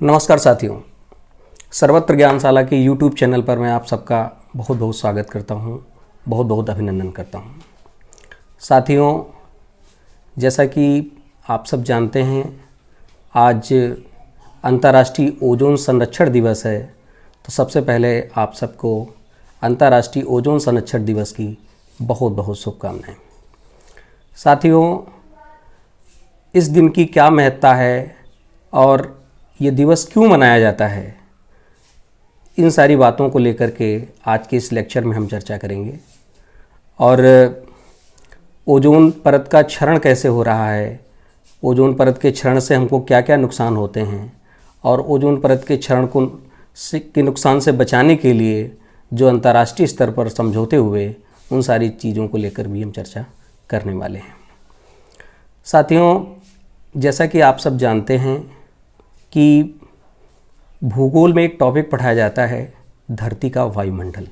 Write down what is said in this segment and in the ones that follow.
नमस्कार साथियों, सर्वत्र ज्ञानशाला के YouTube चैनल पर मैं आप सबका बहुत बहुत स्वागत करता हूं, बहुत बहुत अभिनंदन करता हूं। साथियों, जैसा कि आप सब जानते हैं, आज अंतर्राष्ट्रीय ओजोन संरक्षण दिवस है। तो सबसे पहले आप सबको अंतर्राष्ट्रीय ओजोन संरक्षण दिवस की बहुत बहुत शुभकामनाएं। साथियों, इस दिन की क्या महत्ता है और ये दिवस क्यों मनाया जाता है, इन सारी बातों को लेकर के आज के इस लेक्चर में हम चर्चा करेंगे। और ओजोन परत का क्षरण कैसे हो रहा है, ओजोन परत के क्षरण से हमको क्या क्या नुकसान होते हैं, और ओजोन परत के क्षरण के नुकसान से बचाने के लिए जो अंतर्राष्ट्रीय स्तर पर समझौते हुए, उन सारी चीज़ों को लेकर भी हम चर्चा करने वाले हैं। साथियों, जैसा कि आप सब जानते हैं कि भूगोल में एक टॉपिक पढ़ाया जाता है, धरती का वायुमंडल।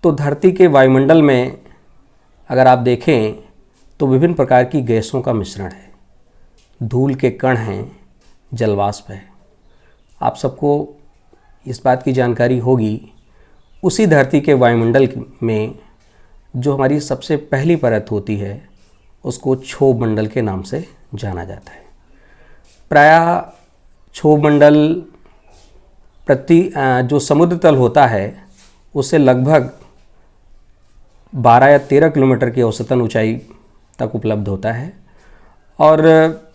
तो धरती के वायुमंडल में अगर आप देखें तो विभिन्न प्रकार की गैसों का मिश्रण है, धूल के कण हैं, जलवाष्प है। आप सबको इस बात की जानकारी होगी। उसी धरती के वायुमंडल में जो हमारी सबसे पहली परत होती है, उसको क्षोभ मंडल के नाम से जाना जाता है। प्रायः क्षोभ मंडल जो समुद्र तल होता है, उससे लगभग 12 या 13 किलोमीटर की औसतन ऊंचाई तक उपलब्ध होता है। और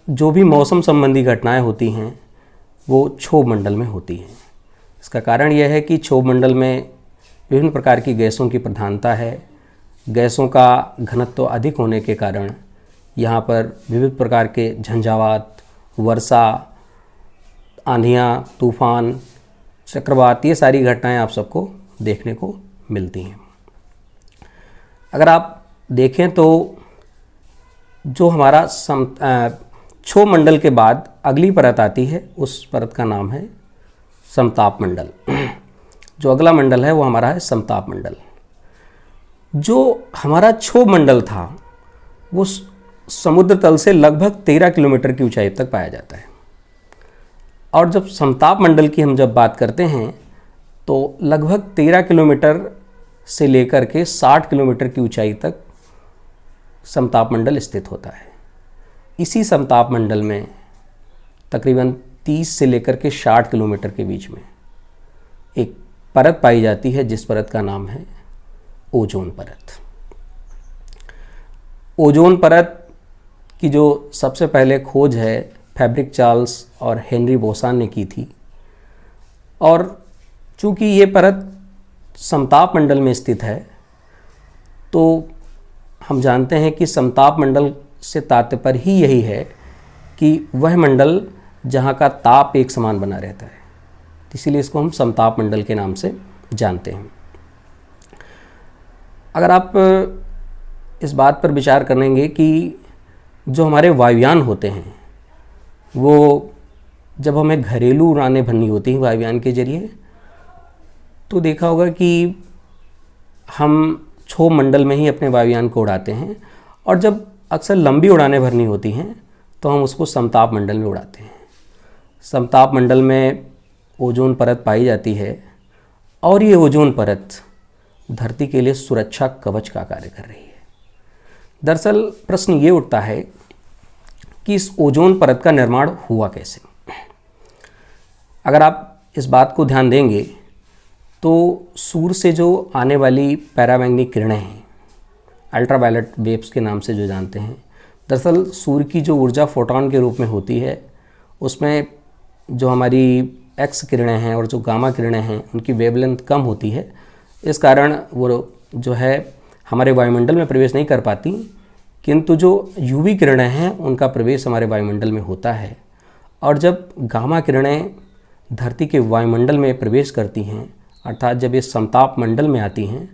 जो भी मौसम संबंधी घटनाएं होती हैं, वो क्षोभ मंडल में होती हैं। इसका कारण यह है कि क्षोभ मंडल में विभिन्न प्रकार की गैसों की प्रधानता है। गैसों का घनत्व अधिक होने के कारण यहाँ पर विविध प्रकार के झंझावात, वर्षा, आंधियाँ, तूफान, चक्रवात, ये सारी घटनाएं आप सबको देखने को मिलती हैं। अगर आप देखें तो जो हमारा क्षोभ मंडल के बाद अगली परत आती है, उस परत का नाम है समताप मंडल। जो अगला मंडल है वो हमारा है समताप मंडल। जो हमारा क्षोभ मंडल था वो समुद्र तल से लगभग 13 किलोमीटर की ऊंचाई तक पाया जाता है। और जब समताप मंडल की हम जब बात करते हैं तो लगभग 13 किलोमीटर से लेकर के 60 किलोमीटर की ऊंचाई तक समताप मंडल स्थित होता है। इसी समताप मंडल में तकरीबन 30 से लेकर के 60 किलोमीटर के बीच में एक परत पाई जाती है, जिस परत का नाम है ओजोन परत। ओजोन परत की जो सबसे पहले खोज है फैब्रिक चार्ल्स और हेनरी बोसान ने की थी। और चूँकि ये परत समताप मंडल में स्थित है, तो हम जानते हैं कि समताप मंडल से तात्पर्य ही यही है कि वह मंडल जहाँ का ताप एक समान बना रहता है, इसीलिए इसको हम समताप मंडल के नाम से जानते हैं। अगर आप इस बात पर विचार करेंगे कि जो हमारे वायुयान होते हैं, वो जब हमें घरेलू उड़ानें भरनी होती हैं वायुयान के जरिए, तो देखा होगा कि हम क्षोभ मंडल में ही अपने वायुयान को उड़ाते हैं। और जब अक्सर लंबी उड़ानें भरनी होती हैं तो हम उसको समताप मंडल में उड़ाते हैं। समताप मंडल में ओजोन परत पाई जाती है और ये ओजोन परत धरती के लिए सुरक्षा कवच का कार्य कर रही है। दरअसल प्रश्न ये उठता है कि इस ओजोन परत का निर्माण हुआ कैसे। अगर आप इस बात को ध्यान देंगे तो सूर्य से जो आने वाली पैरामैग्नेटिक किरणें हैं, अल्ट्रावायलेट वेव्स के नाम से जो जानते हैं, दरअसल सूर्य की जो ऊर्जा फोटॉन के रूप में होती है, उसमें जो हमारी एक्स किरणें हैं और जो गामा किरणें हैं, उनकी वेवलेंथ कम होती है। इस कारण वो जो है हमारे वायुमंडल में प्रवेश नहीं कर पाती, किंतु जो यूवी किरणें हैं उनका प्रवेश हमारे वायुमंडल में होता है। और जब गामा किरणें धरती के वायुमंडल में प्रवेश करती हैं, अर्थात जब ये समताप मंडल में आती हैं,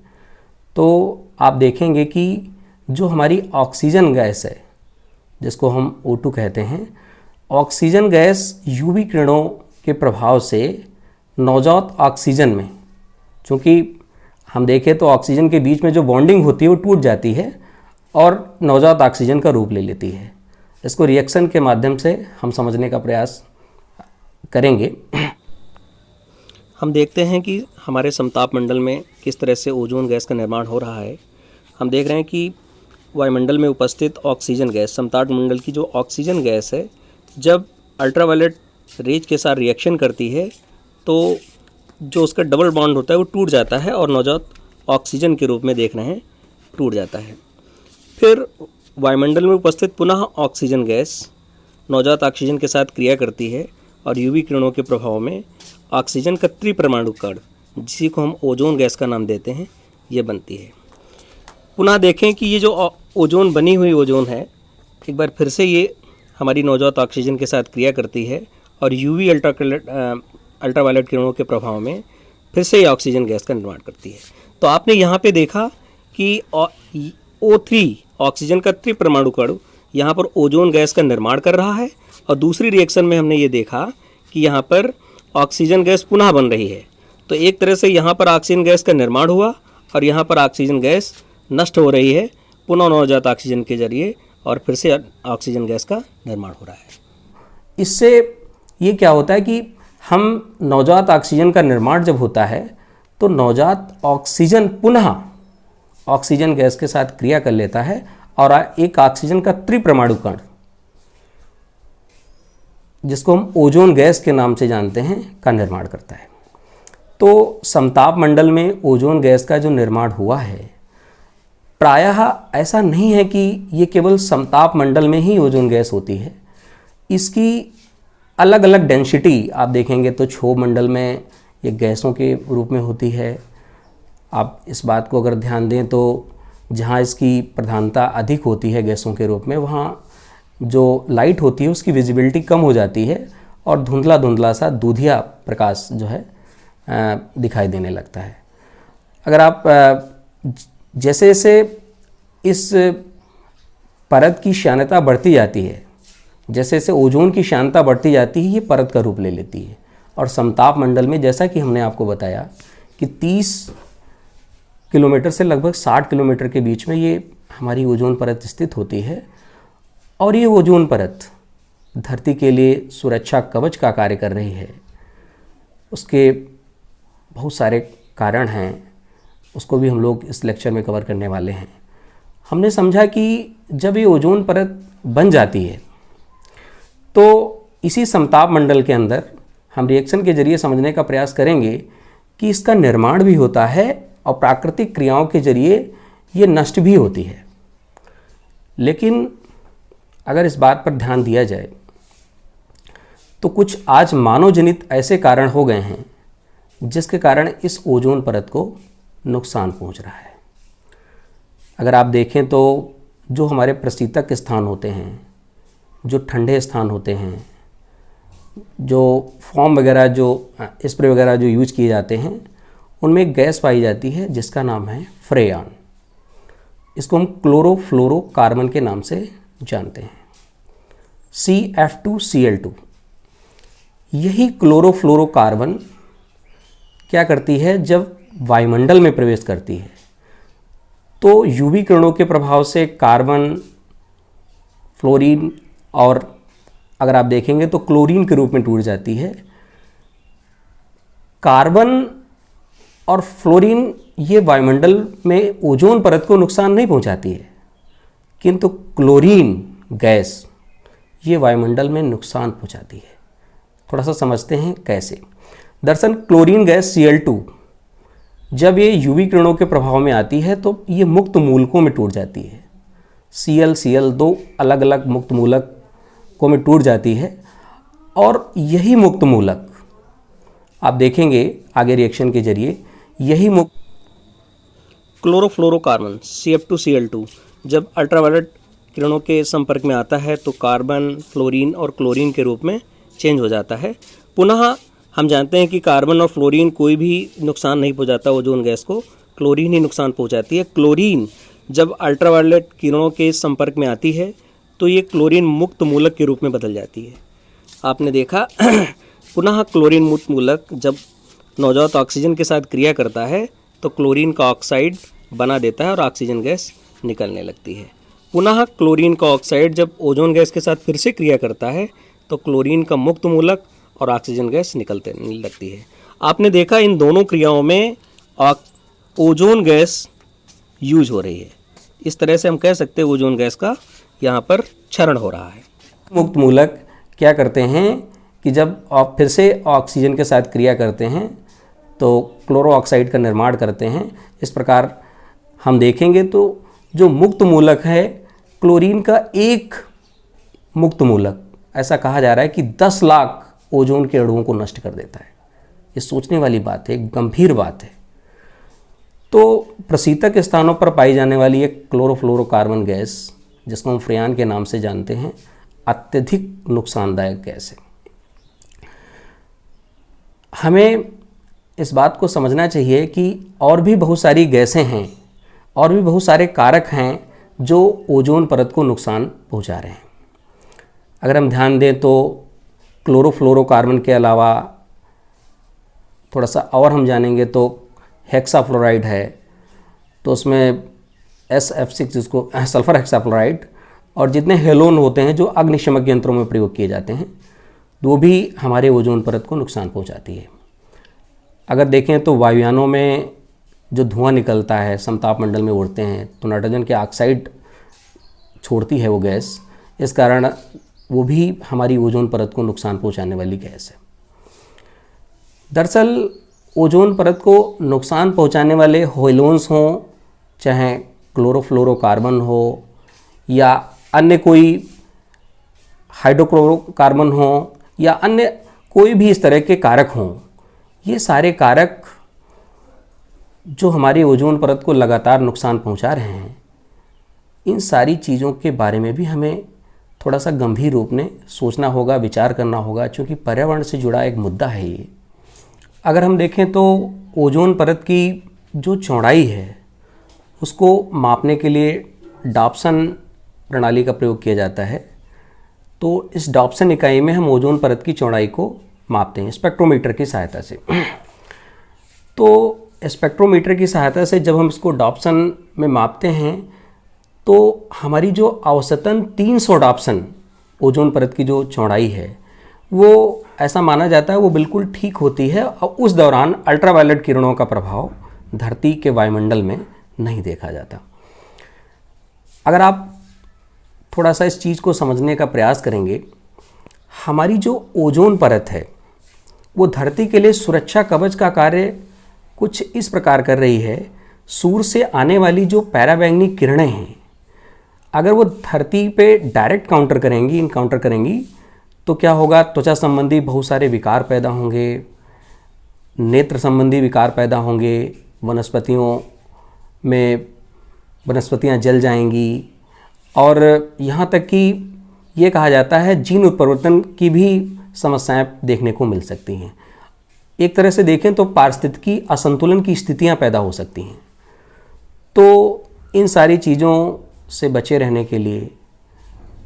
तो आप देखेंगे कि जो हमारी ऑक्सीजन गैस है, जिसको हम O2 कहते हैं, ऑक्सीजन गैस यूवी किरणों के प्रभाव से नवजात ऑक्सीजन में, चूँकि हम देखें तो ऑक्सीजन के बीच में जो बॉन्डिंग होती है वो टूट जाती है और नवजात ऑक्सीजन का रूप ले लेती है। इसको रिएक्शन के माध्यम से हम समझने का प्रयास करेंगे। हम देखते हैं कि हमारे समताप मंडल में किस तरह से ओजोन गैस का निर्माण हो रहा है। हम देख रहे हैं कि वायुमंडल में उपस्थित ऑक्सीजन गैस, समताप मंडल की जो ऑक्सीजन गैस है, जब अल्ट्रावायलेट रेज के साथ रिएक्शन करती है तो जो उसका डबल बॉन्ड होता है वो टूट जाता है और नवजात ऑक्सीजन के रूप में देख रहे हैं टूट जाता है। फिर वायुमंडल में उपस्थित पुनः ऑक्सीजन गैस नवजात ऑक्सीजन के साथ क्रिया करती है और यूवी किरणों के प्रभाव में ऑक्सीजन का त्रिपरमाणु कण, जिसी को हम ओजोन गैस का नाम देते हैं, ये बनती है। पुनः देखें कि ये जो ओजोन बनी हुई ओजोन है, एक बार फिर से ये हमारी नवजात ऑक्सीजन के साथ क्रिया करती है और यूवी अल्ट्रावायलेट किरणों के प्रभाव में फिर से ये ऑक्सीजन गैस का निर्माण करती है। तो आपने यहाँ पे देखा कि O3 ऑक्सीजन का त्रिपरमाणु कण यहाँ पर ओजोन गैस का निर्माण कर रहा है और दूसरी रिएक्शन में हमने ये देखा कि यहाँ पर ऑक्सीजन गैस पुनः बन रही है। तो एक तरह से यहाँ पर ऑक्सीजन गैस का निर्माण हुआ और यहाँ पर ऑक्सीजन गैस नष्ट हो रही है पुनः नवजात ऑक्सीजन के जरिए और फिर से ऑक्सीजन गैस का निर्माण हो रहा है। इससे ये क्या होता है कि हम नवजात ऑक्सीजन का निर्माण जब होता है तो नवजात ऑक्सीजन पुनः ऑक्सीजन गैस के साथ क्रिया कर लेता है और एक ऑक्सीजन का त्रिपरमाणु कण, जिसको हम ओजोन गैस के नाम से जानते हैं, का निर्माण करता है। तो समताप मंडल में ओजोन गैस का जो निर्माण हुआ है, प्रायः ऐसा नहीं है कि ये केवल समताप मंडल में ही ओजोन गैस होती है। इसकी अलग अलग डेंसिटी आप देखेंगे तो क्षोभ मंडल में ये गैसों के रूप में होती है। आप इस बात को अगर ध्यान दें तो जहाँ इसकी प्रधानता अधिक होती है गैसों के रूप में, वहाँ जो लाइट होती है उसकी विजिबिलिटी कम हो जाती है और धुंधला धुंधला सा दूधिया प्रकाश जो है दिखाई देने लगता है। अगर आप जैसे जैसे इस परत की श्यानता बढ़ती जाती है, जैसे जैसे ओजोन की श्यानता बढ़ती जाती है, ये परत का रूप ले लेती है। और समताप मंडल में जैसा कि हमने आपको बताया कि 30 किलोमीटर से लगभग 60 किलोमीटर के बीच में ये हमारी ओजोन परत स्थित होती है और ये ओजोन परत धरती के लिए सुरक्षा कवच का कार्य कर रही है। उसके बहुत सारे कारण हैं, उसको भी हम लोग इस लेक्चर में कवर करने वाले हैं। हमने समझा कि जब ये ओजोन परत बन जाती है तो इसी समताप मंडल के अंदर हम रिएक्शन के जरिए समझने का प्रयास करेंगे कि इसका निर्माण भी होता है और प्राकृतिक क्रियाओं के जरिए ये नष्ट भी होती है। लेकिन अगर इस बात पर ध्यान दिया जाए तो कुछ आज मानव जनित ऐसे कारण हो गए हैं जिसके कारण इस ओजोन परत को नुकसान पहुंच रहा है। अगर आप देखें तो जो हमारे प्रशीतक स्थान होते हैं, जो ठंडे स्थान होते हैं, जो फॉर्म वगैरह, जो स्प्रे वगैरह जो यूज किए जाते हैं, उनमें एक गैस पाई जाती है जिसका नाम है फ्रेयान। इसको हम क्लोरोफ्लोरोकार्बन के नाम से जानते हैं, CF2Cl2। यही क्लोरोफ्लोरोकार्बन क्या करती है, जब वायुमंडल में प्रवेश करती है तो यूवी किरणों के प्रभाव से कार्बन, फ्लोरीन और अगर आप देखेंगे तो क्लोरीन के रूप में टूट जाती है। कार्बन और फ्लोरीन ये वायुमंडल में ओजोन परत को नुकसान नहीं पहुंचाती है, किंतु क्लोरीन गैस ये वायुमंडल में नुकसान पहुंचाती है। थोड़ा सा समझते हैं कैसे। दरअसल क्लोरीन गैस Cl2 जब ये यूवी किरणों के प्रभाव में आती है तो ये मुक्त मूलकों में टूट जाती है। Cl दो अलग अलग मुक्त मूलकों में टूट जाती है और यही मुक्त मूलक आप देखेंगे आगे रिएक्शन के जरिए, यही मुक्त क्लोरोफ्लोरोकार्बन CF2Cl2 जब अल्ट्रावायलेट किरणों के संपर्क में आता है तो कार्बन, फ्लोरीन और क्लोरीन के रूप में चेंज हो जाता है। पुनः हम जानते हैं कि कार्बन और फ्लोरीन कोई भी नुकसान नहीं पहुंचाता ओजोन गैस को, क्लोरीन ही नुकसान पहुंचाती है। क्लोरीन जब अल्ट्रावायलेट किरणों के संपर्क में आती है तो ये क्लोरीन मुक्त मूलक के रूप में बदल जाती है। आपने देखा पुनः क्लोरीन मुक्त मूलक जब नवजात ऑक्सीजन के साथ क्रिया करता है तो क्लोरीन का ऑक्साइड बना देता है और ऑक्सीजन गैस निकलने लगती है। पुनः क्लोरीन का ऑक्साइड जब ओजोन गैस के साथ फिर से क्रिया करता है तो क्लोरीन का मुक्त मूलक और ऑक्सीजन गैस निकलने लगती है। आपने देखा इन दोनों क्रियाओं में ओजोन गैस यूज हो रही है। इस तरह से हम कह सकते हैं ओजोन गैस का यहाँ पर क्षरण हो रहा है। मुक्त मूलक क्या करते हैं कि जब आप फिर से ऑक्सीजन के साथ क्रिया करते हैं तो क्लोरो ऑक्साइड का निर्माण करते हैं। इस प्रकार हम देखेंगे तो जो मुक्त मूलक है, क्लोरीन का एक मुक्त मूलक ऐसा कहा जा रहा है कि 10 लाख ओजोन के अणुओं को नष्ट कर देता है। ये सोचने वाली बात है, एक गंभीर बात है। तो प्रशीतक स्थानों पर पाई जाने वाली एक क्लोरोफ्लोरोकार्बन गैस, जिसको हम फ्रेयान के नाम से जानते हैं, अत्यधिक नुकसानदायक गैस है। हमें इस बात को समझना चाहिए कि और भी बहुत सारी गैसें हैं और भी बहुत सारे कारक हैं जो ओजोन परत को नुकसान पहुंचा रहे हैं। अगर हम ध्यान दें तो क्लोरोफ्लोरोकार्बन के अलावा थोड़ा सा और हम जानेंगे तो हेक्साफ्लोराइड है, तो उसमें SF6 जिसको सल्फर हेक्साफ्लोराइड, और जितने हेलोन होते हैं जो अग्निशमक यंत्रों में प्रयोग किए जाते हैं, वो भी हमारे ओजोन परत को नुकसान पहुंचाती है। अगर देखें तो वायुयानों में जो धुआं निकलता है, समताप मंडल में उड़ते हैं, तो नाइट्रोजन के ऑक्साइड छोड़ती है वो गैस। इस कारण वो भी हमारी ओजोन परत को नुकसान पहुंचाने वाली गैस है। दरअसल ओजोन परत को नुकसान पहुंचाने वाले हेलोन्स हों, चाहे क्लोरोफ्लोरोकार्बन हो या अन्य कोई हाइड्रोक्लोरोकार्बन हो या अन्य कोई भी इस तरह के कारक हों, ये सारे कारक जो हमारी ओजोन परत को लगातार नुकसान पहुंचा रहे हैं, इन सारी चीज़ों के बारे में भी हमें थोड़ा सा गंभीर रूप में सोचना होगा, विचार करना होगा, क्योंकि पर्यावरण से जुड़ा एक मुद्दा है ये। अगर हम देखें तो ओजोन परत की जो चौड़ाई है उसको मापने के लिए डॉप्सन प्रणाली का प्रयोग किया जाता है। तो इस डॉप्सन इकाई में हम ओजोन परत की चौड़ाई को मापते हैं स्पेक्ट्रोमीटर की सहायता से। तो स्पेक्ट्रोमीटर की सहायता से जब हम इसको डॉप्सन में मापते हैं तो हमारी जो औसतन 300 डॉप्सन ओजोन परत की जो चौड़ाई है, वो ऐसा माना जाता है वो बिल्कुल ठीक होती है और उस दौरान अल्ट्रावायलेट किरणों का प्रभाव धरती के वायुमंडल में नहीं देखा जाता। अगर आप थोड़ा सा इस चीज़ को समझने का प्रयास करेंगे, हमारी जो ओजोन परत है वो धरती के लिए सुरक्षा कवच का कार्य कुछ इस प्रकार कर रही है। सूर्य से आने वाली जो पैराबैंगनी किरणें हैं, अगर वो धरती पे डायरेक्ट इनकाउंटर करेंगी तो क्या होगा? त्वचा संबंधी बहुत सारे विकार पैदा होंगे, नेत्र संबंधी विकार पैदा होंगे, वनस्पतियाँ जल जाएंगी, और यहाँ तक कि ये कहा जाता है जीन उत्परिवर्तन की भी समस्याएं देखने को मिल सकती हैं। एक तरह से देखें तो पारिस्थितिकी असंतुलन की स्थितियां पैदा हो सकती हैं। तो इन सारी चीज़ों से बचे रहने के लिए,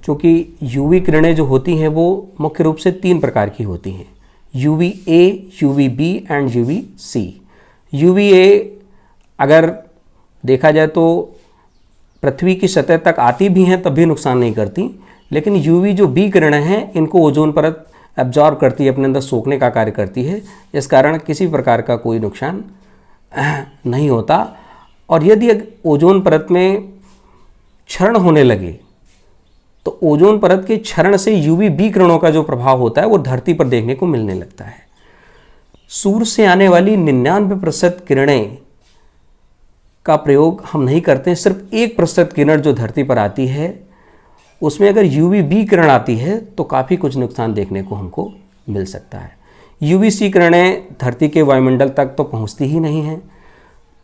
क्योंकि यूवी किरणें जो होती हैं वो मुख्य रूप से 3 प्रकार की होती हैं, UVA, UVB and UVC। UVA अगर देखा जाए तो पृथ्वी की सतह तक आती भी हैं तब भी नुकसान नहीं करती, लेकिन UV जो B किरणें हैं इनको ओजोन परत एब्जॉर्ब करती है, अपने अंदर सोखने का कार्य करती है। इस कारण किसी प्रकार का कोई नुकसान नहीं होता। और यदि ओजोन परत में क्षरण होने लगे तो ओजोन परत के क्षरण से UVB किरणों का जो प्रभाव होता है वो धरती पर देखने को मिलने लगता है। सूर्य से आने वाली 99% किरणें का प्रयोग हम नहीं करते। सिर्फ 1% किरण जो धरती पर आती है उसमें अगर UVB किरण आती है तो काफ़ी कुछ नुकसान देखने को हमको मिल सकता है। UVC किरणें धरती के वायुमंडल तक तो पहुंचती ही नहीं हैं।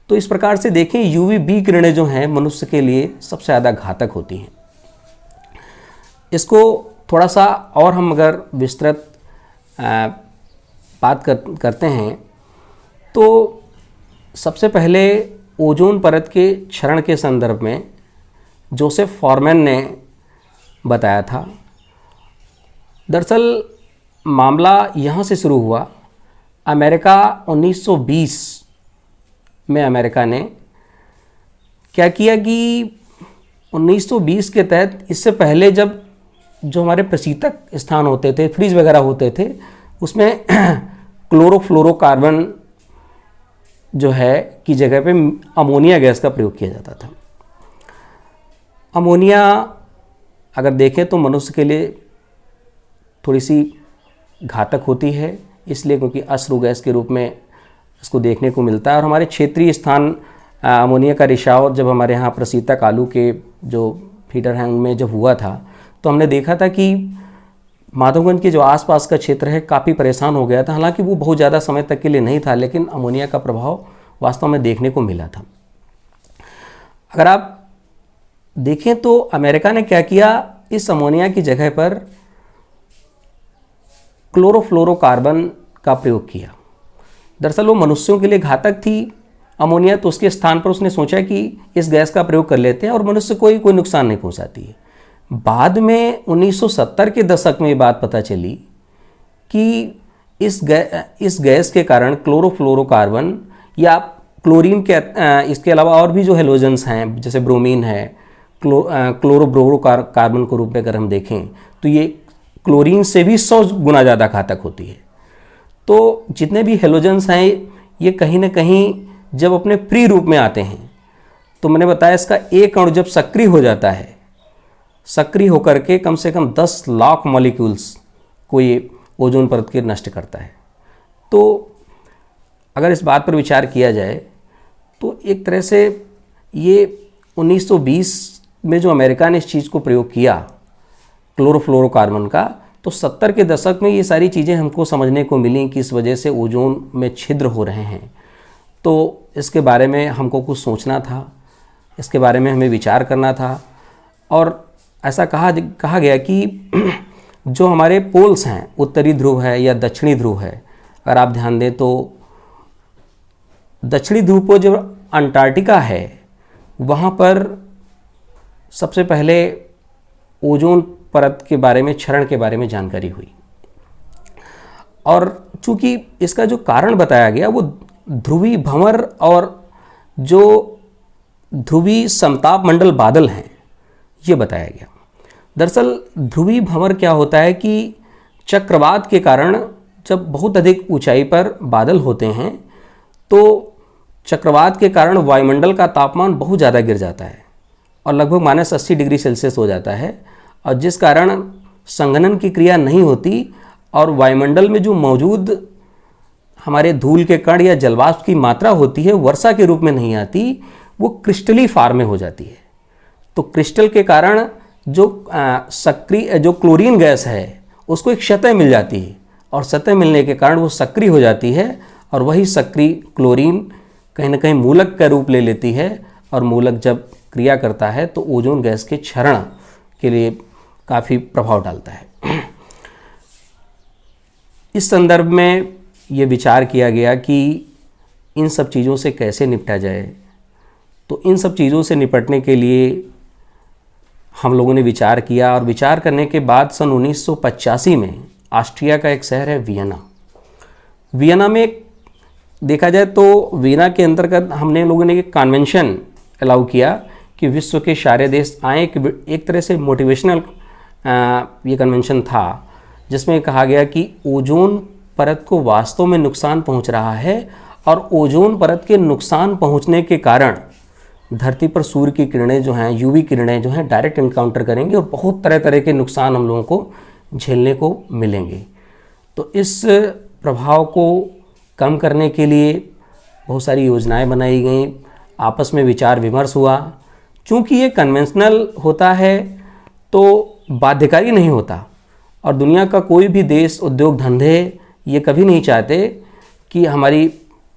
तो इस प्रकार से देखें, UVB किरणें जो हैं मनुष्य के लिए सबसे ज़्यादा घातक होती हैं। इसको थोड़ा सा और हम अगर विस्तृत बात करते हैं तो सबसे पहले ओजोन परत के क्षरण के संदर्भ में जोसेफ फॉरमैन ने बताया था। दरअसल मामला यहाँ से शुरू हुआ। अमेरिका 1920 में अमेरिका ने क्या किया कि 1920 के तहत, इससे पहले जब जो हमारे प्रशीतक स्थान होते थे, फ्रीज वगैरह होते थे, उसमें क्लोरोफ्लोरोकार्बन जो है की जगह पे अमोनिया गैस का प्रयोग किया जाता था। अमोनिया अगर देखें तो मनुष्य के लिए थोड़ी सी घातक होती है, इसलिए क्योंकि अश्रु गैस के रूप में इसको देखने को मिलता है। और हमारे क्षेत्रीय स्थान अमोनिया का रिसाव जब हमारे यहाँ प्रसीता कालू के जो फीडर हैं उनमें जब हुआ था, तो हमने देखा था कि माधवगंज के जो आसपास का क्षेत्र है काफ़ी परेशान हो गया था। हालांकि वो बहुत ज़्यादा समय तक के लिए नहीं था, लेकिन अमोनिया का प्रभाव वास्तव में देखने को मिला था। अगर आप देखें तो अमेरिका ने क्या किया, इस अमोनिया की जगह पर क्लोरोफ्लोरोकार्बन का प्रयोग किया। दरअसल वो मनुष्यों के लिए घातक थी अमोनिया, तो उसके स्थान पर उसने सोचा कि इस गैस का प्रयोग कर लेते हैं और मनुष्य को कोई नुकसान नहीं पहुंचाती है। बाद में 1970 के दशक में ये बात पता चली कि इस गैस के कारण क्लोरोफ्लोरोकार्बन या क्लोरीन के इसके अलावा और भी जो हेलोजेंस हैं, जैसे ब्रोमीन है, क्लोरोब्रोरोकार्बन के रूप में अगर हम देखें तो ये क्लोरीन से भी 100 गुना ज़्यादा घातक होती है। तो जितने भी हेलोजेंस हैं ये कहीं ना कहीं जब अपने फ्री रूप में आते हैं, तो मैंने बताया इसका एक अणु जब सक्रिय हो जाता है, सक्रिय होकर के कम से कम 10 लाख मॉलिक्यूल्स को ये ओजोन परत के नष्ट करता है। तो अगर इस बात पर विचार किया जाए तो एक तरह से ये 1920 में जो अमेरिका ने इस चीज़ को प्रयोग किया क्लोरोफ्लोरोकार्बन का, तो 70 के दशक में ये सारी चीज़ें हमको समझने को मिली कि इस वजह से ओजोन में छिद्र हो रहे हैं। तो इसके बारे में हमको कुछ सोचना था, इसके बारे में हमें विचार करना था। और ऐसा कहा गया कि जो हमारे पोल्स हैं, उत्तरी ध्रुव है या दक्षिणी ध्रुव है, अगर आप ध्यान दें तो दक्षिणी ध्रुव पर जो अंटार्कटिका है वहाँ पर सबसे पहले ओजोन परत के बारे में, क्षरण के बारे में जानकारी हुई। और चूंकि इसका जो कारण बताया गया वो ध्रुवीय भंवर और जो ध्रुवीय समताप मंडल बादल हैं ये बताया गया। दरअसल ध्रुवीय भंवर क्या होता है कि चक्रवात के कारण जब बहुत अधिक ऊंचाई पर बादल होते हैं तो चक्रवात के कारण वायुमंडल का तापमान बहुत ज़्यादा गिर जाता है और लगभग -80 डिग्री सेल्सियस हो जाता है, और जिस कारण संघनन की क्रिया नहीं होती और वायुमंडल में जो मौजूद हमारे धूल के कण या जलवाष्प की मात्रा होती है वर्षा के रूप में नहीं आती, वो क्रिस्टली फॉर्म में हो जाती है। तो क्रिस्टल के कारण जो सक्रिय जो क्लोरीन गैस है उसको एक सतह मिल जाती है, और सतह मिलने के कारण वो सक्रिय हो जाती है, और वही सक्रिय क्लोरीन कहीं ना कहीं मूलक का रूप ले लेती है, और मूलक जब क्रिया करता है तो ओजोन गैस के क्षरण के लिए काफ़ी प्रभाव डालता है। इस संदर्भ में ये विचार किया गया कि इन सब चीज़ों से कैसे निपटा जाए। तो इन सब चीज़ों से निपटने के लिए हम लोगों ने विचार किया, और विचार करने के बाद सन 1985 में ऑस्ट्रिया का एक शहर है वियना। वियना में देखा जाए तो वियना के अंतर्गत हमने लोगों ने एक कन्वेंशन अलाउ किया कि विश्व के सारे देश आए। एक तरह से मोटिवेशनल ये कन्वेंशन था जिसमें कहा गया कि ओजोन परत को वास्तव में नुकसान पहुंच रहा है, और ओजोन परत के नुकसान पहुंचने के कारण धरती पर सूर्य की किरणें जो हैं, यूवी किरणें जो हैं, डायरेक्ट इनकाउंटर करेंगे और बहुत तरह तरह के नुकसान हम लोगों को झेलने को मिलेंगे। तो इस प्रभाव को कम करने के लिए बहुत सारी योजनाएं बनाई गई, आपस में विचार विमर्श हुआ। चूँकि ये कन्वेंशनल होता है तो बाध्यकारी नहीं होता, और दुनिया का कोई भी देश, उद्योग धंधे ये कभी नहीं चाहते कि हमारी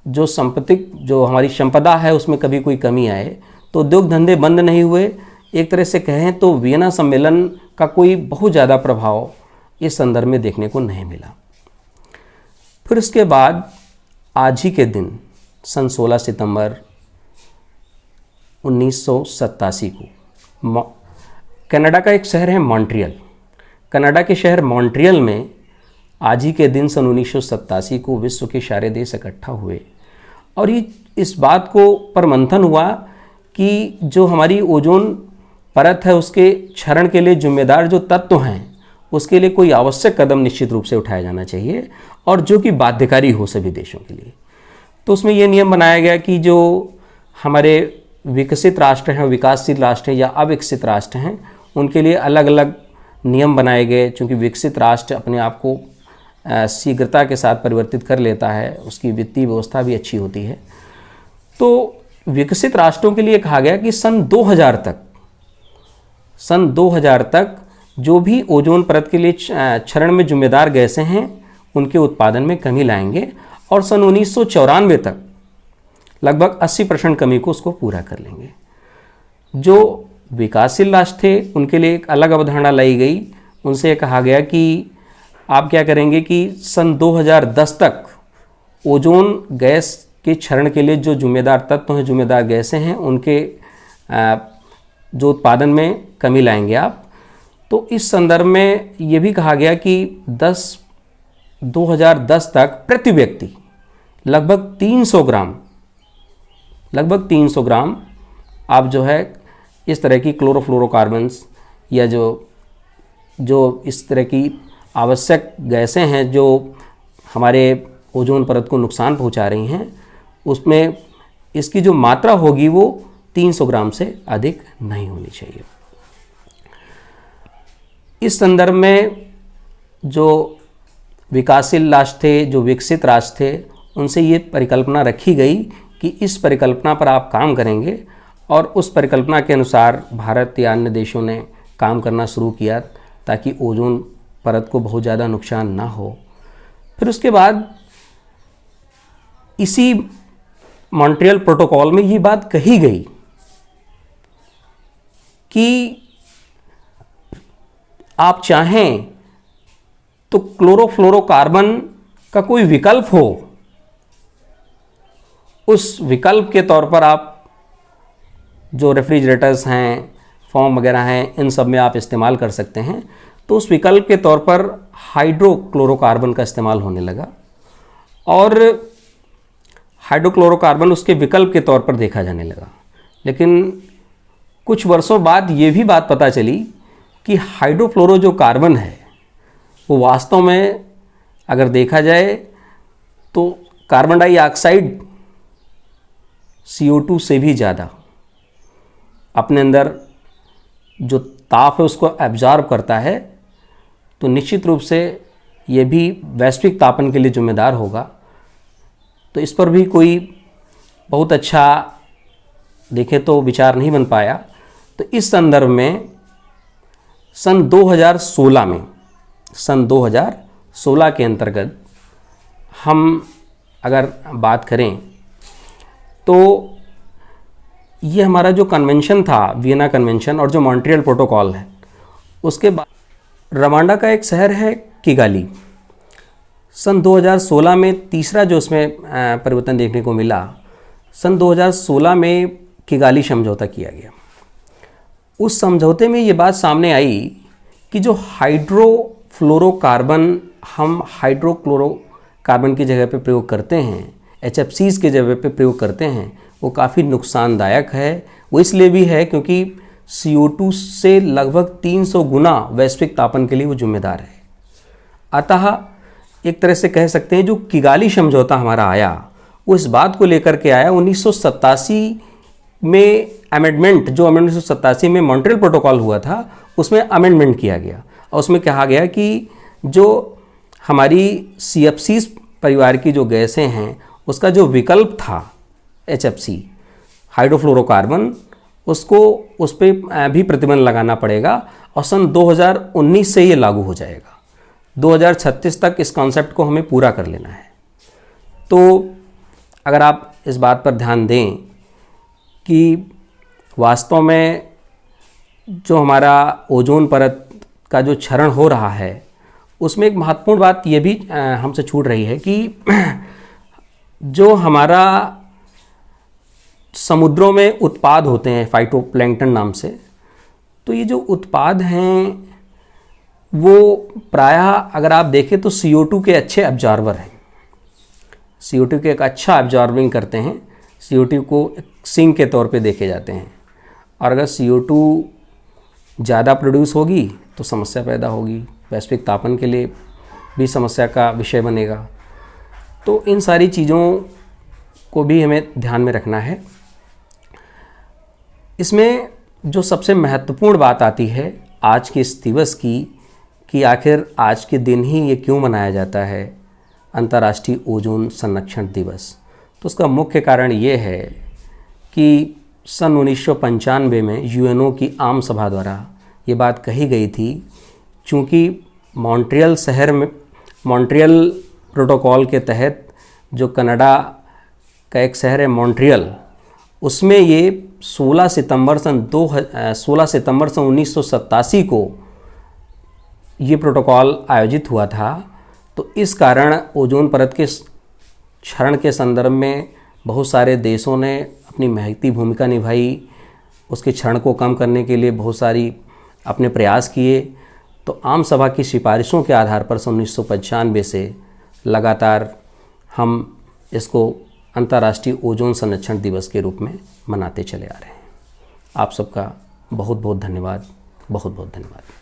जो हमारी संपदा है उसमें कभी कोई कमी आए। तो उद्योग धंधे बंद नहीं हुए। एक तरह से कहें तो वियना सम्मेलन का कोई बहुत ज़्यादा प्रभाव इस संदर्भ में देखने को नहीं मिला। फिर उसके बाद आज ही के दिन सन 16 सितंबर 1987 को कनाडा का एक शहर है मॉन्ट्रियल। कनाडा के शहर मॉन्ट्रियल में आज ही के दिन सन 1987 को विश्व के सारे देश इकट्ठा हुए, और ये इस बात को पर मंथन हुआ कि जो हमारी ओजोन परत है उसके क्षरण के लिए जिम्मेदार जो तत्व हैं उसके लिए कोई आवश्यक कदम निश्चित रूप से उठाया जाना चाहिए और जो कि बाध्यकारी हो सभी देशों के लिए। तो उसमें ये नियम बनाया गया कि जो हमारे विकसित राष्ट्र हैं, विकासशील राष्ट्र हैं या अविकसित राष्ट्र हैं, उनके लिए अलग अलग नियम बनाए गए। चूँकि विकसित राष्ट्र अपने आप को शीघ्रता के साथ परिवर्तित कर लेता है, उसकी वित्तीय व्यवस्था भी अच्छी होती है। तो विकसित राष्ट्रों के लिए कहा गया कि सन 2000 तक जो भी ओजोन परत के लिए क्षरण में जिम्मेदार गैसें हैं उनके उत्पादन में कमी लाएंगे और सन 1994 तक लगभग 80% कमी को उसको पूरा कर लेंगे। जो विकासशील राष्ट्र थे उनके लिए एक अलग अवधारणा लाई गई। उनसे कहा गया कि आप क्या करेंगे कि सन 2010 तक ओजोन गैस के क्षरण के लिए जो जिम्मेदार तत्व हैं, जिम्मेदार गैसें हैं, उनके जो उत्पादन में कमी लाएंगे आप। तो इस संदर्भ में ये भी कहा गया कि 2010 तक प्रति व्यक्ति लगभग 300 ग्राम आप जो है इस तरह की क्लोरोफ्लोरोकार्बन्स या जो इस तरह की आवश्यक गैसें हैं जो हमारे ओजोन परत को नुकसान पहुंचा रही हैं, उसमें इसकी जो मात्रा होगी वो 300 ग्राम से अधिक नहीं होनी चाहिए। इस संदर्भ में जो विकासशील राष्ट्र थे, जो विकसित राष्ट्र थे, उनसे ये परिकल्पना रखी गई कि इस परिकल्पना पर आप काम करेंगे और उस परिकल्पना के अनुसार भारत या अन्य देशों ने काम करना शुरू किया ताकि ओजोन परत को बहुत ज़्यादा नुकसान ना हो। फिर उसके बाद इसी मॉन्ट्रियल प्रोटोकॉल में ये बात कही गई कि आप चाहें तो क्लोरोफ्लोरोकार्बन का कोई विकल्प हो, उस विकल्प के तौर पर आप जो रेफ्रिजरेटर्स हैं, फोम वगैरह हैं, इन सब में आप इस्तेमाल कर सकते हैं। तो उस विकल्प के तौर पर हाइड्रोक्लोरोकार्बन का इस्तेमाल होने लगा और हाइड्रोक्लोरोकार्बन उसके विकल्प के तौर पर देखा जाने लगा। लेकिन कुछ वर्षों बाद ये भी बात पता चली कि हाइड्रोफ्लोरो जो कार्बन है वो वास्तव में अगर देखा जाए तो कार्बन डाइऑक्साइड CO2 से भी ज़्यादा अपने अंदर जो ताप है उसको एब्जॉर्ब करता है। तो निश्चित रूप से ये भी वैश्विक तापन के लिए जिम्मेदार होगा। तो इस पर भी कोई बहुत अच्छा देखें तो विचार नहीं बन पाया। तो इस संदर्भ में सन 2016 के अंतर्गत हम अगर बात करें तो ये हमारा जो कन्वेंशन था, वियना कन्वेंशन, और जो मॉन्ट्रियल प्रोटोकॉल है, उसके बाद रवांडा का एक शहर है किगाली। सन 2016 में तीसरा जो इसमें परिवर्तन देखने को मिला, सन 2016 में किगाली समझौता किया गया। उस समझौते में ये बात सामने आई कि जो हाइड्रोफ्लोरोकार्बन हम हाइड्रोक्लोरोकार्बन की जगह पे प्रयोग करते हैं, HFCs के जगह पे प्रयोग करते हैं, वो काफ़ी नुकसानदायक है। वो इसलिए भी है क्योंकि CO2 से लगभग 300 गुना वैश्विक तापन के लिए वो जिम्मेदार है। अतः एक तरह से कह सकते हैं जो किगाली समझौता हमारा आया वो इस बात को लेकर के आया। 1987 में अमेंडमेंट, जो 1987 में मॉन्ट्रियल प्रोटोकॉल हुआ था, उसमें अमेंडमेंट किया गया और उसमें कहा गया कि जो हमारी CFCs परिवार की जो गैसें हैं उसका जो विकल्प था HFC हाइड्रोफ्लोरोकार्बन, उसको उस पर भी प्रतिबंध लगाना पड़ेगा और सन 2019 से ये लागू हो जाएगा। 2036 तक इस कॉन्सेप्ट को हमें पूरा कर लेना है। तो अगर आप इस बात पर ध्यान दें कि वास्तव में जो हमारा ओजोन परत का जो क्षरण हो रहा है उसमें एक महत्वपूर्ण बात ये भी हमसे छूट रही है कि जो हमारा समुद्रों में उत्पाद होते हैं फाइटोप्लैंक्टन नाम से, तो ये जो उत्पाद हैं वो प्रायः अगर आप देखें तो CO2 के अच्छे एब्जॉर्बर हैं। CO2 के एक अच्छा एब्जॉर्बिंग करते हैं, CO2 को सिंक के तौर पे देखे जाते हैं। और अगर CO2 ज़्यादा प्रोड्यूस होगी तो समस्या पैदा होगी। वैश्विक तापन के लिए भी समस्या का विषय बनेगा। तो इन सारी चीज़ों को भी हमें ध्यान में रखना है। इसमें जो सबसे महत्वपूर्ण बात आती है आज के इस दिवस की, कि आखिर आज के दिन ही ये क्यों मनाया जाता है, अंतर्राष्ट्रीय ओजोन संरक्षण दिवस। तो उसका मुख्य कारण ये है कि सन 1995 में यूएनओ की आम सभा द्वारा ये बात कही गई थी, चूँकि मॉन्ट्रियल शहर में मॉन्ट्रियल प्रोटोकॉल के तहत जो कनाडा का एक शहर है मॉन्ट्रियल, उसमें ये 16 सितंबर सन 1987 को ये प्रोटोकॉल आयोजित हुआ था। तो इस कारण ओजोन परत के क्षरण के संदर्भ में बहुत सारे देशों ने अपनी महत्वपूर्ण भूमिका निभाई। उसके क्षरण को कम करने के लिए बहुत सारी अपने प्रयास किए। तो आम सभा की सिफारिशों के आधार पर सन 1995 से लगातार हम इसको अंतर्राष्ट्रीय ओजोन संरक्षण दिवस के रूप में मनाते चले आ रहे हैं। आप सबका बहुत बहुत धन्यवाद, बहुत बहुत धन्यवाद।